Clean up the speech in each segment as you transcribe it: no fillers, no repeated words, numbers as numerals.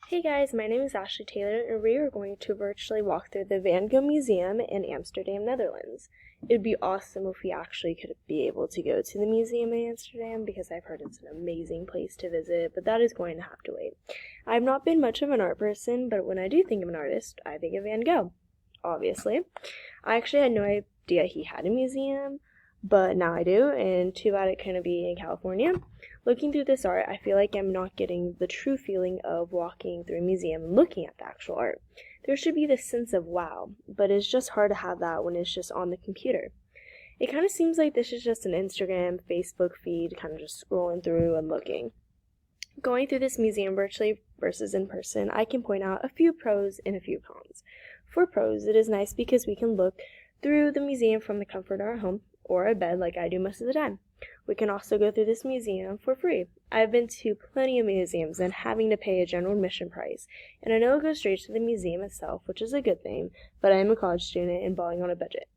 Hey guys, my name is Ashley Taylor, and we are going to virtually walk through the Van Gogh Museum in Amsterdam, Netherlands. It would be awesome if we actually could be able to go to the museum in Amsterdam because I've heard it's an amazing place to visit, but that is going to have to wait. I've not been much of an art person, but when I do think of an artist, I think of Van Gogh, obviously. I actually had no idea he had a museum, but now I do, and too bad it couldn't be in California. Looking through this art, I feel like I'm not getting the true feeling of walking through a museum and looking at the actual art. There should be this sense of wow, but it's just hard to have that when it's just on the computer. It kind of seems like this is just an Instagram, Facebook feed, kind of just scrolling through and looking. Going through this museum virtually versus in person, I can point out a few pros and a few cons. For pros, it is nice because we can look through the museum from the comfort of our home or a bed like I do most of the time. We can also go through this museum for free. I've been to plenty of museums and having to pay a general admission price, and I know it goes straight to the museum itself, which is a good thing, but I am a college student and balling on a budget.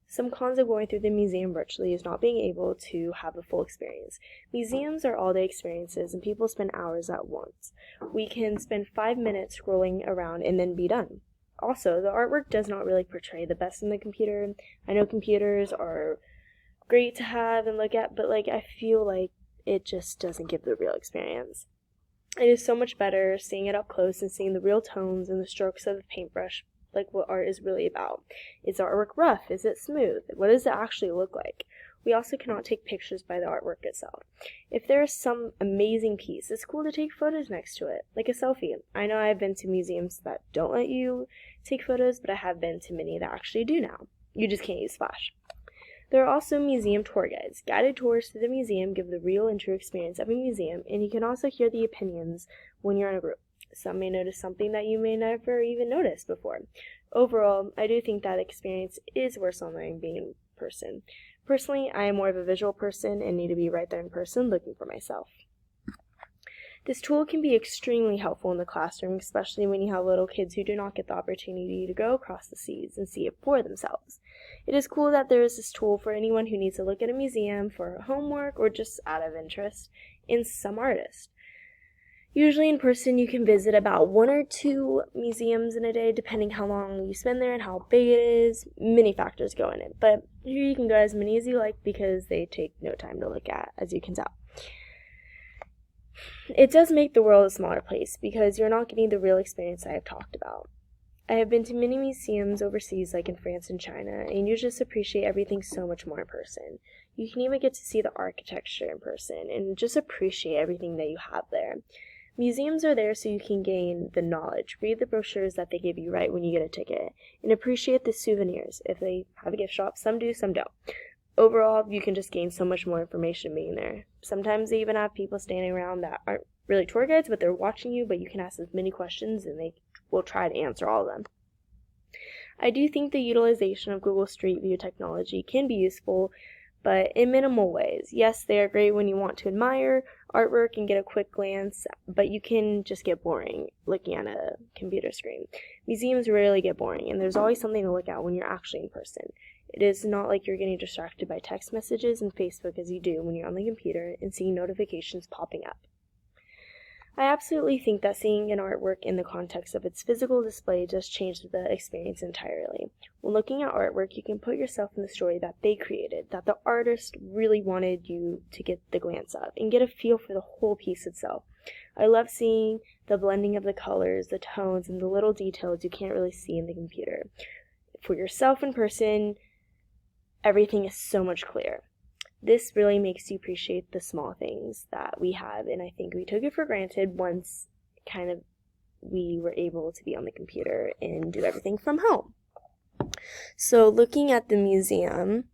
Some cons of going through the museum virtually is not being able to have the full experience. Museums are all-day experiences and people spend hours at once. We can spend 5 minutes scrolling around and then be done. Also, the artwork does not really portray the best in the computer. I know computers are great to have and look at, but I feel like it just doesn't give the real experience. It is so much better seeing it up close and seeing the real tones and the strokes of the paintbrush, like what art is really about. Is the artwork rough? Is it smooth? What does it actually look like? We also cannot take pictures by the artwork itself. If there is some amazing piece, it's cool to take photos next to it, like a selfie. I know I've been to museums that don't let you take photos, but I have been to many that actually do now. You just can't use flash. There are also museum tour guides. Guided tours to the museum give the real and true experience of a museum, and you can also hear the opinions when you're in a group. Some may notice something that you may never even notice before. Overall, I do think that experience is worth something being in person. Personally, I am more of a visual person and need to be right there in person looking for myself. This tool can be extremely helpful in the classroom, especially when you have little kids who do not get the opportunity to go across the seas and see it for themselves. It is cool that there is this tool for anyone who needs to look at a museum for homework or just out of interest in some artist. Usually in person you can visit about 1 or 2 museums in a day depending how long you spend there and how big it is. Many factors go in it, but here you can go as many as you like because they take no time to look at, as you can tell. It does make the world a smaller place because you're not getting the real experience I have talked about. I have been to many museums overseas like in France and China, and you just appreciate everything so much more in person. You can even get to see the architecture in person and just appreciate everything that you have there. Museums are there so you can gain the knowledge, read the brochures that they give you right when you get a ticket, and appreciate the souvenirs. If they have a gift shop, some do, some don't. Overall, you can just gain so much more information being there. Sometimes they even have people standing around that aren't really tour guides, but they're watching you, but you can ask as many questions and they will try to answer all of them. I do think the utilization of Google Street View technology can be useful, but in minimal ways. Yes, they are great when you want to admire artwork and get a quick glance, but you can just get boring looking at a computer screen. Museums rarely get boring, and there's always something to look at when you're actually in person. It is not like you're getting distracted by text messages and Facebook as you do when you're on the computer and seeing notifications popping up. I absolutely think that seeing an artwork in the context of its physical display does change the experience entirely. When looking at artwork, you can put yourself in the story that they created, that the artist really wanted you to get the glance of, and get a feel for the whole piece itself. I love seeing the blending of the colors, the tones, and the little details you can't really see in the computer. For yourself in person, everything is so much clearer. This really makes you appreciate the small things that we have, and I think we took it for granted once we were able to be on the computer and do everything from home. So looking at the museum,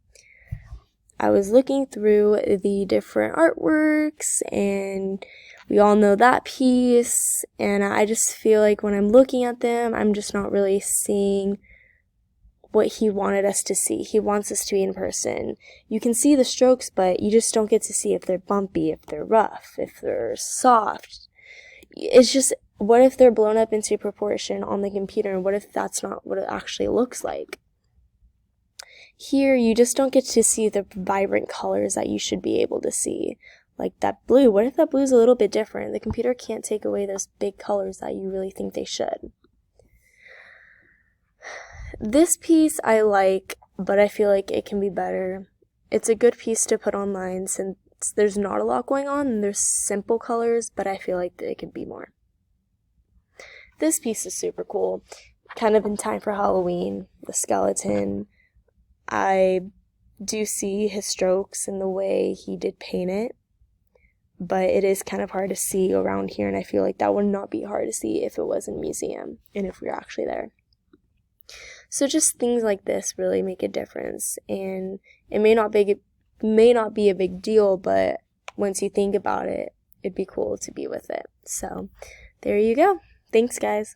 I was looking through the different artworks, and we all know that piece, and I just feel like when I'm looking at them, I'm just not really seeing what he wanted us to see. He wants us to be in person. You can see the strokes, but you just don't get to see if they're bumpy, if they're rough, if they're soft. It's just, what if they're blown up into proportion on the computer, and what if that's not what it actually looks like? Here, you just don't get to see the vibrant colors that you should be able to see. like that blue. What if that blue's a little bit different? The computer can't take away those big colors that you really think they should. This piece I like, but I feel like it can be better. It's a good piece to put online since there's not a lot going on and there's simple colors, but I feel like it could be more. This piece is super cool, kind of in time for Halloween. The skeleton, I do see his strokes in the way he did paint it, but it is kind of hard to see around here, and I feel like that would not be hard to see if it was in a museum and if we were actually there. So just things like this really make a difference, and it may not be a big deal, but once you think about it, it'd be cool to be with it. So there you go. Thanks, guys.